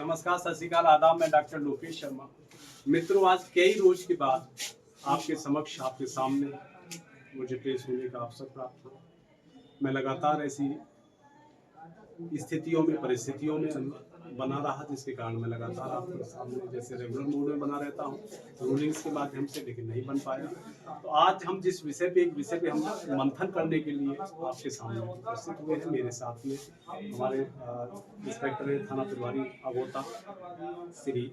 नमस्कार, सत श्रीकाल, आदाब। मैं डॉक्टर लोकेश शर्मा। मित्रों, आज कई रोज के बाद आपके समक्ष, आपके सामने मुझे पेश होने का अवसर प्राप्त हुआ। मैं लगातार ऐसी स्थितियों में, परिस्थितियों में बना रहा, जिसके कारण मैं लगातार आपके सामने जैसे रेगुलर मोड में बना रहता हूँ रूलिंग्स के माध्यम से, लेकिन नहीं बन पाया। तो आज हम जिस विषय पे, एक विषय पे हम मंथन करने के लिए आपके सामने उपस्थित हुए हैं। मेरे साथ में हमारे इंस्पेक्टर थाना प्रभारी अगोता श्री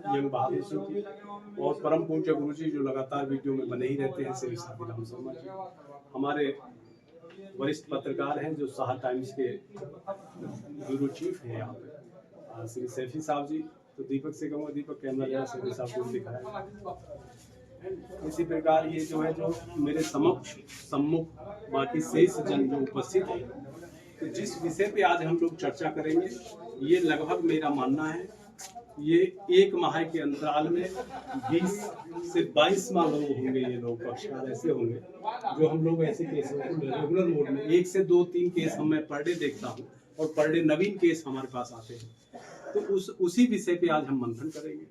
यंग बहादुर सिंह जी और परम पूज्य गुरु जी, जो लगातार वीडियो में बने ही रहते हैं, श्री साधीराम शर्मा जी। हमारे वरिष्ठ पत्रकार हैं जो साहा टाइम्स के ब्यूरो चीफ हैं यहाँ पे, श्री सैफी साहब जी। तो दीपक से कहूँगा, दीपक कैमरा जरा सैफी साहब को दिखाया। इसी प्रकार ये जो है, जो मेरे सम्मुख बाकी शेष जन जो उपस्थित है, तो जिस विषय पे आज हम लोग चर्चा करेंगे, ये लगभग मेरा मानना है ये एक माह के अंतराल में 20 से 22 माह लोग होंगे। ये लोग पक्षकार ऐसे होंगे जो हम लोग ऐसे केस रेगुलर मोड में 1 से 2-3 केस मैं पर डे देखता हूँ और पर डे नवीन केस हमारे पास आते हैं। तो उसी विषय पे आज हम मंथन करेंगे।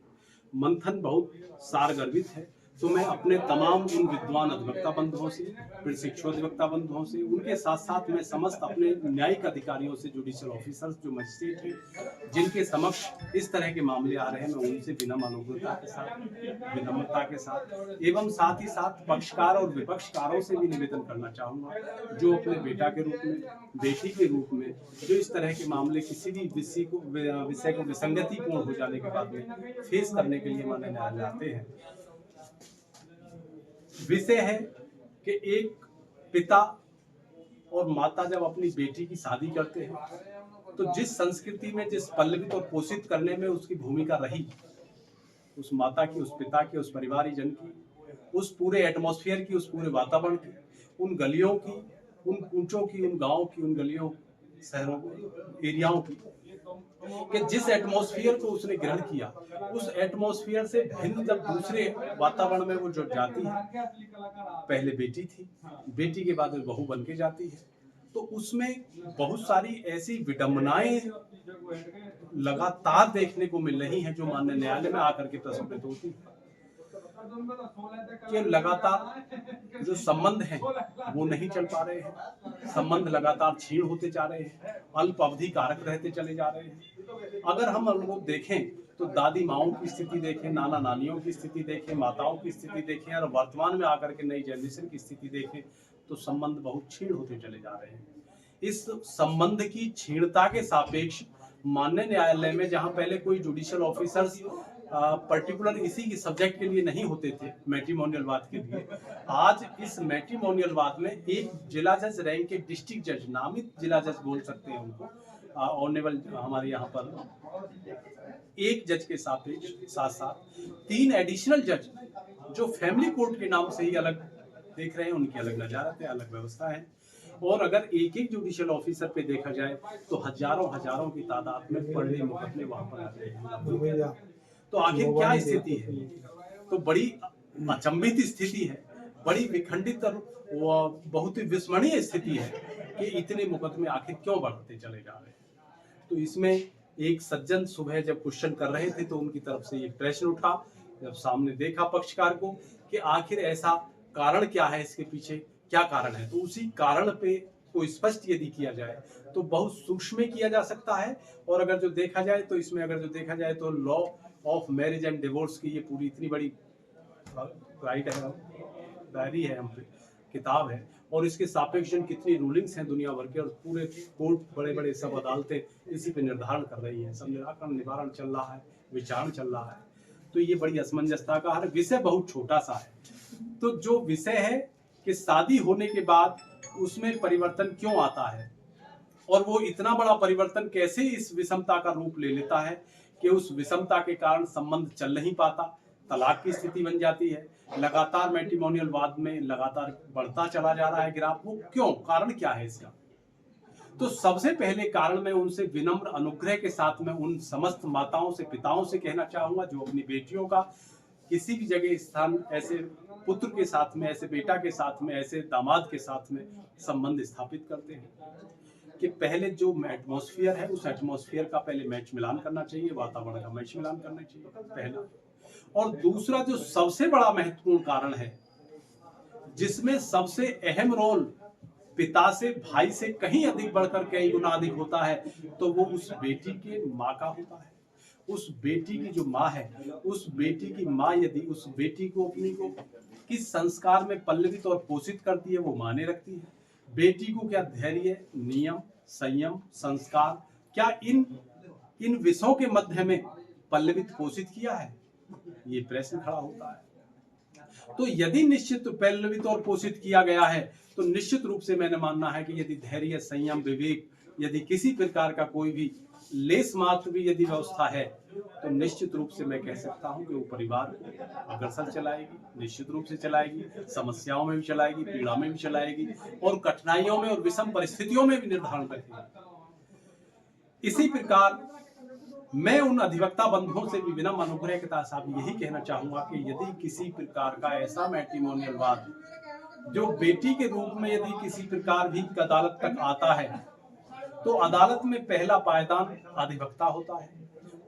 मंथन बहुत सारगर्भित है। तो मैं अपने तमाम उन विद्वान अधिवक्ता बंधुओं से, प्रशिक्षु अधिवक्ता बंधुओं से, उनके साथ साथ मैं समस्त अपने न्यायिक अधिकारियों से, जुडिशियल ऑफिसर्स जो मजिस्ट्रेट हैं, जिनके समक्ष इस तरह के मामले आ रहे हैं, मैं उनसे विनम्र अनुग्रहता के साथ, विनम्रता के साथ एवं साथ ही साथ पक्षकार और विपक्षकारों से भी निवेदन करना चाहूँगा, जो अपने बेटा के रूप में, बेटी के रूप में, जो इस तरह के मामले किसी भी विषय को विसंगतिपूर्ण हो जाने के बाद में फेस करने के लिए माननीय न्यायालय आते हैं। विषय है कि एक पिता और माता जब अपनी बेटी की शादी करते हैं, तो जिस संस्कृति में, जिस पल्लवित और पोषित करने में उसकी भूमिका रही, उस माता की, उस पिता की, उस परिवारजन की, उस पूरे एटमॉस्फेयर की, उस पूरे वातावरण की, उन गलियों की, उन कूचों की, उन गाँव की, उन गलियों, शहरों, एरियाओं की, कि जिस एटमॉस्फेयर को उसने ग्रहण किया, उस एटमॉस्फेयर से भिन्न जब दूसरे वातावरण में वो जो जाती है, पहले बेटी थी, बेटी के बाद बहू बन के जाती है, तो उसमें बहुत सारी ऐसी विडंबनाएं लगातार देखने को मिल रही हैं, जो माननीय न्यायालय में आकर के प्रस्फुटित होती है कि लगातार जो संबंध हैं वो नहीं चल पा रहे हैं, संबंध लगातार क्षीण होते जा रहे हैं, अल्प अवधि कारक रहते चले जा रहे हैं। अगर हम लोग देखें तो दादी माओं की स्थिति देखें, नाना नानियों की स्थिति देखें, माताओं की स्थिति देखें, और वर्तमान में आकर के नई जनरेशन की स्थिति देखें, तो संबंध बहुत क्षीण होते चले जा रहे हैं। इस संबंध की क्षीणता के सापेक्ष माननीय न्यायालय में, जहां पहले कोई जुडिशियल ऑफिसर्स पर्टिकुलर इसी की सब्जेक्ट के लिए नहीं होते थे, मैट्रिमोनियल वाद के लिए, आज इस मैट्रिमोनियल वाद में एक जिला जज रैंक के डिस्ट्रिक्ट जज, नामित जिला जज बोल सकते हैं उनको, ऑनरेबल हमारे यहाँ पर एक जज के सापेक्ष साथ साथ 3 एडिशनल जज, जो फैमिली कोर्ट के नाम से ही अलग देख रहे हैं, उनकी अलग नजारत है, अलग व्यवस्था है। और अगर एक एक जुडिशियल ऑफिसर पे देखा जाए तो हजारों की तादाद में पर डे मुकदमे वहां पर आ रहे हैं। तो आखिर क्या स्थिति है? तो बड़ी अचंभित स्थिति है, बड़ी विखंडित और बहुत ही विस्मरणीय स्थिति है कि इतने मुकदमे आखिर क्यों बढ़ते चले जा रहे हैं। तो इसमें एक सज्जन सुबह जब क्वेश्चन कर रहे थे, तो उनकी तरफ से एक प्रश्न उठा, जब सामने देखा पक्षकार को कि आखिर ऐसा कारण क्या है, इसके पीछे क्या कारण है, तो उसी कारण पे को स्पष्ट यदि किया जाए तो बहुत सूक्ष्म किया जा सकता है। और अगर जो देखा जाए तो इसमें, अगर जो देखा जाए तो law of marriage and divorce की ये पूरी इतनी बड़ी राइट है, डायरी है, हम पे किताब है, और इसके सापेक्ष कितनी रूलिंग्स हैं दुनिया भर के, और पूरे कोर्ट, बड़े बड़े सब अदालतें इसी पे निर्धारण कर रही हैं, सब निराकरण निवारण चल रहा है, विचारण चल रहा है। तो ये बड़ी असमंजसता का है। विषय बहुत छोटा सा है। तो जो विषय है कि शादी होने के बाद उसमें परिवर्तन क्यों आता है, और वो इतना बड़ा परिवर्तन कैसे इस विषमता का रूप ले लेता है कि उस विषमता के कारण संबंध चल नहीं पाता, तलाक की स्थिति बन जाती है, लगातार मैट्रिमोनियल वाद में लगातार बढ़ता चला जा रहा है ग्राफ। वो क्यों, कारण क्या है इसका? तो सबसे पहले कारण मैं उनसे विनम्र अनुग्रह के साथ में उन समस्त माताओं से, पिताओं से कहना चाहूंगा, जो अपनी बेटियों का किसी भी जगह स्थान ऐसे पुत्र के साथ में, ऐसे बेटा के साथ में, ऐसे दामाद के साथ में संबंध स्थापित करते हैं, कि पहले जो एटमॉस्फेयर है उस एटमॉस्फेयर का पहले मैच मिलान करना चाहिए, वातावरण का मैच मिलान करना चाहिए पहला। और दूसरा जो सबसे बड़ा महत्वपूर्ण कारण है, जिसमें सबसे अहम रोल पिता से, भाई से कहीं अधिक बढ़कर कई गुना अधिक होता है, तो वो उस बेटी के माँ का होता है। उस बेटी की जो माँ है, उस बेटी की माँ यदि उस बेटी को अपनी को किस संस्कार में पल्लवित और पोषित करती है, वो माने रखती है। बेटी को क्या धैर्य, नियम, संयम, संस्कार, क्या इन विषयों के मध्य में पल्लवित पोषित किया है, ये प्रश्न खड़ा होता है। तो यदि निश्चित पल्लवित और पोषित किया गया है, तो निश्चित रूप से मैंने मानना है कि यदि धैर्य, संयम, विवेक, यदि किसी प्रकार का कोई भी लेस मात्र भी यदि व्यवस्था है, तो निश्चित रूप से मैं कह सकता हूं कि वो परिवार को अग्रसर चलाएगी, निश्चित रूप से चलाएगी, समस्याओं में भी चलाएगी, पीड़ा में भी चलाएगी, और कठिनाइयों में और विषम परिस्थितियों में भी निर्धारण रखेगी। इसी प्रकार मैं उन अधिवक्ता बंधुओं से भी बिना अनुग्रह के साथ यही कहना चाहूंगा कि यदि किसी प्रकार का ऐसा मैट्रिमोनियल वाद जो बेटी के रूप में यदि किसी प्रकार भी अदालत तक आता है, तो अदालत में पहला पायदान अधिवक्ता होता है।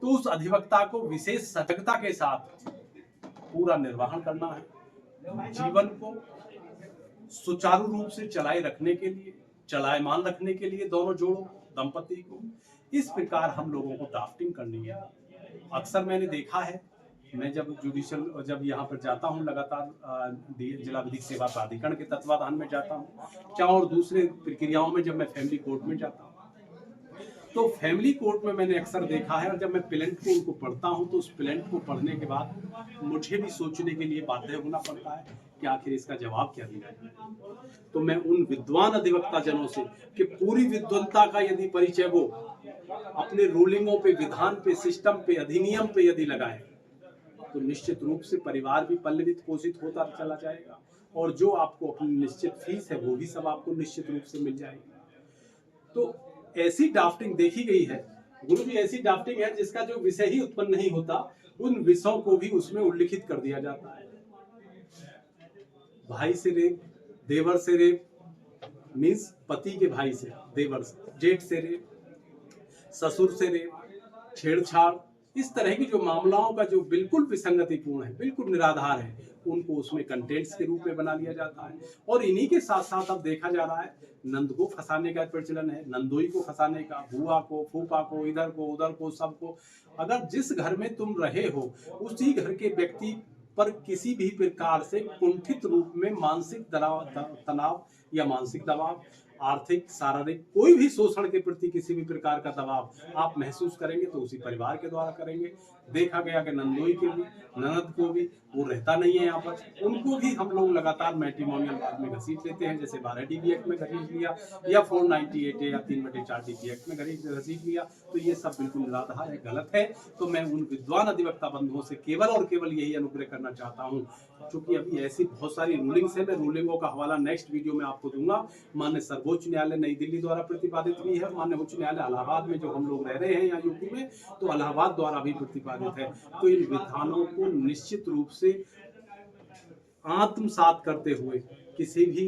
तो उस अधिवक्ता को विशेष सतर्कता के साथ पूरा निर्वहन करना है, जीवन को सुचारू रूप से चलाए रखने के लिए, चलायमान रखने के लिए दोनों जोड़ों दंपति को इस प्रकार हम लोगों को ड्राफ्टिंग करनी है। अक्सर मैंने देखा है, मैं जब जुडिशियल जब यहाँ पर जाता हूँ लगातार जिला विधिक सेवा प्राधिकरण के तत्वाधान में जाता हूँ, चाहे और दूसरे प्रक्रियाओं में जब मैं फैमिली कोर्ट में जाता हूँ, तो फैमिली कोर्ट में मैंने अक्सर देखा है, और जब मैं प्लेंट को उनको पढ़ता हूँ तो उस प्लेंट को पढ़ने के बाद मुझे भी सोचने के लिए बाध्य होना पड़ता है कि आखिर इसका जवाब क्या दिया जाए। तो मैं उन विद्वान अधिवक्ता जनों से कि पूरी विद्वत्ता का यदि परिचय वो अपने रूलिंगों पे, विधान पे, सिस्टम पे, अधिनियम पे यदि लगाए, तो निश्चित रूप से परिवार भी पल्लवित पोषित होता चला जाएगा, और जो आपको अपनी निश्चित फीस है वो भी सब आपको निश्चित रूप से मिल जाएगी। तो ऐसी ड्राफ्टिंग देखी गई है गुरु जी, ऐसी ड्राफ्टिंग है जिसका जो विषय ही उत्पन्न नहीं होता, उन विषयों को भी उसमें उल्लिखित कर दिया जाता है। भाई से रेप, देवर से रेप, मीन्स पति के भाई से, देवर से, जेठ से रेप, ससुर से रेप, छेड़छाड़, इस तरह की जो मामलाओं का जो बिल्कुल विसंगतिपूर्ण है, बिल्कुल निराधार है, उनको उसमें कंटेंट्स के रूप में बना लिया जाता है। और इन्हीं के साथ साथ अब देखा जा रहा है, नंद को फंसाने का प्रचलन है, नंदोई को फंसाने का, बुआ को, फूफा को, इधर को, उधर को, सबको। अगर जिस घर में तुम रहे हो उसी घर के व्यक्ति पर किसी भी प्रकार से कुंठित रूप में मानसिक तनाव या मानसिक दबाव, आर्थिक, शारीरिक, कोई भी शोषण के प्रति किसी भी प्रकार का दबाव आप महसूस करेंगे, तो उसी परिवार के द्वारा करेंगे। देखा गया कि नंदोई के भी, ननद को भी, वो रहता नहीं है यहाँ पर, उनको भी हम लोग लगातार मैट्रिमोनियल वाद में घसीट लेते हैं, जैसे 12 DB एक्ट में घसीट लिया, या 498 या 3/4 DB एक्ट में घसीट लिया। तो ये सब बिल्कुल निराधार है, गलत है। तो मैं उन विद्वान अधिवक्ता बंधुओं से केवल और केवल यही अनुग्रह करना चाहता हूँ, क्योंकि अभी ऐसी बहुत सारी रूलिंग्स है, मैं रूलिंगों का हवाला नेक्स्ट वीडियो में आपको दूंगा। माननीय सर्वोच्च न्यायालय नई दिल्ली द्वारा प्रतिपादित भी है, माननीय उच्च न्यायालय इलाहाबाद में जो हम लोग रह रहे हैं यहाँ यूपी में, तो इलाहाबाद द्वारा भी प्रतिपादित है। तो इन विधानों को निश्चित रूप से आत्मसात करते हुए किसी भी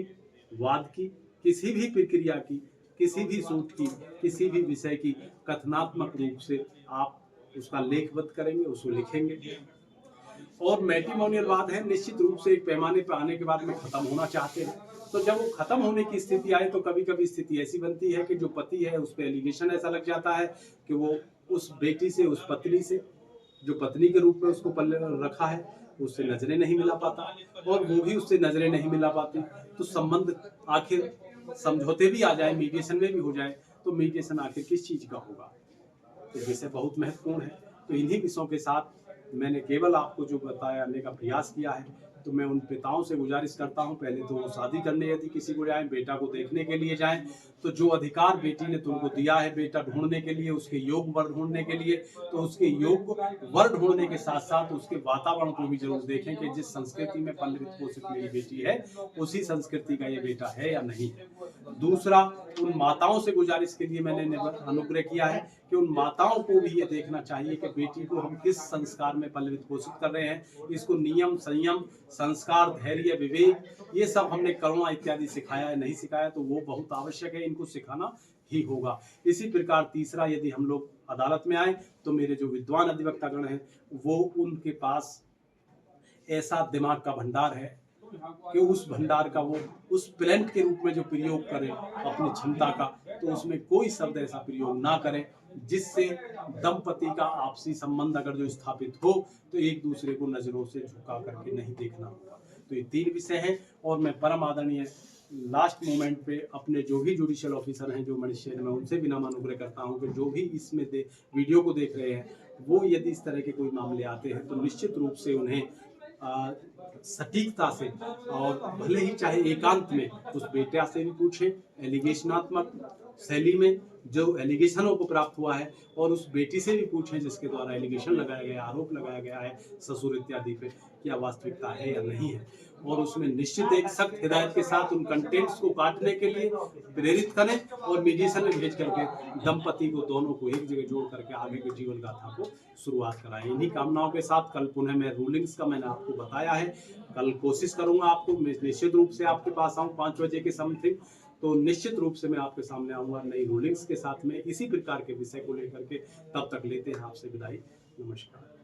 वाद की, किसी भी प्रक्रिया की, किसी भी सूट की, किसी भी विषय की कथनात्मक रूप से आप उसका लेखबद्ध करेंगे, उसको लिखेंगे। और मैट्रिमोनियल वाद है, निश्चित रूप से एक पैमाने पर आने के बाद में खत्म होना चाहते हैं। तो जब वो खत्म होने की स्थिति आए, तो कभी कभी स्थिति ऐसी बनती है कि जो पति है उस पर एलिगेशन ऐसा लग जाता है कि वो उस बेटी से, उस पत्नी से, जो पत्नी के रूप में उसको पल्ले रखा है, उससे नजरें नहीं मिला पाता, और वो भी उससे नजरें नहीं मिला पाती। तो संबंध आखिर समझौते भी आ जाए, मीडिएशन में भी हो जाए, तो मीडिएशन आखिर किस चीज का होगा। तो विषय बहुत महत्वपूर्ण है। तो इन्हीं विषयों के साथ मैंने केवल आपको जो बताने का प्रयास किया है। तो मैं उन पिताओं से गुजारिश करता हूं, पहले तो वो शादी करने यदि किसी को जाएं, बेटा को देखने के लिए जाएं, तो जो अधिकार बेटी ने तुमको दिया है बेटा ढूंढने के लिए, उसके योग वर ढूंढने के लिए, तो उसके योग वर ढूंढने के साथ साथ उसके वातावरण को भी जरूर देखें कि जिस संस्कृति में पल्लवित पोषित मेरी बेटी है, उसी संस्कृति का ये बेटा है या नहीं है। दूसरा, उन माताओं से गुजारिश के लिए मैंने अनुग्रह किया है कि उन माताओं को भी ये देखना चाहिए कि बेटी को हम किस संस्कार में पल्लवित पोषित कर रहे हैं। इसको नियम, संयम, संस्कार, धैर्य, विवेक, ये सब हमने करुणा इत्यादि सिखाया है, नहीं सिखाया, तो वो बहुत आवश्यक है, इनको सिखाना ही होगा। इसी प्रकार तीसरा, यदि हम लोग अदालत में आए तो मेरे जो विद्वान अधिवक्तागण हैं वो उनके पास ऐसा दिमाग का भंडार है कि उस भंडार का वो उस प्लेंट के रूप में जो प्रयोग करें अपनी क्षमता का, तो उसमें कोई शब्द ऐसा प्रयोग ना करें जिससे दंपति का आपसी संबंध अगर जो स्थापित हो तो एक दूसरे को नजरों से झुका करके नहीं देखना होगा। तो ये 3 विषय हैं और मैं परम आदरणीय लास्ट मोमेंट पे अपने जो भी जुडिशियल ऑफिसर हैं जो मजिस्ट्रेट में उनसे विनम्र अनुग्रह करता हूं कि जो भी इसमें वीडियो को देख रहे हैं वो यदि इस तरह के कोई मामले आते हैं तो निश्चित रूप से उन्हें सटीकता से और भले ही चाहे एकांत में उस बेटा से भी पूछें, एलिगेशनात्मक शैली में जो एलिगेशनों को प्राप्त हुआ है, और उस बेटी से भी पूछें जिसके द्वारा एलिगेशन लगाया गया, आरोप लगाया गया है ससुर इत्यादि पे, क्या वास्तविकता है या नहीं है, और उसमें निश्चित एक सख्त हिदायत के साथ उन कंटेंट्स को काटने के लिए प्रेरित करें और मीडिएशन में भेज करके दंपति को दोनों को एक जगह जोड़ करके आगे के जीवन गाथा को शुरुआत कराएं। इन्हीं कामनाओं के साथ कल पुनः मैं रूलिंग्स का मैंने आपको बताया है, कल कोशिश करूंगा आपको निश्चित रूप से आपके पास आऊं 5 बजे के समथिंग, तो निश्चित रूप से मैं आपके सामने आऊंगा नई रूलिंग्स के साथ में इसी प्रकार के विषय को लेकर के। तब तक लेते हैं आपसे विदाई। नमस्कार।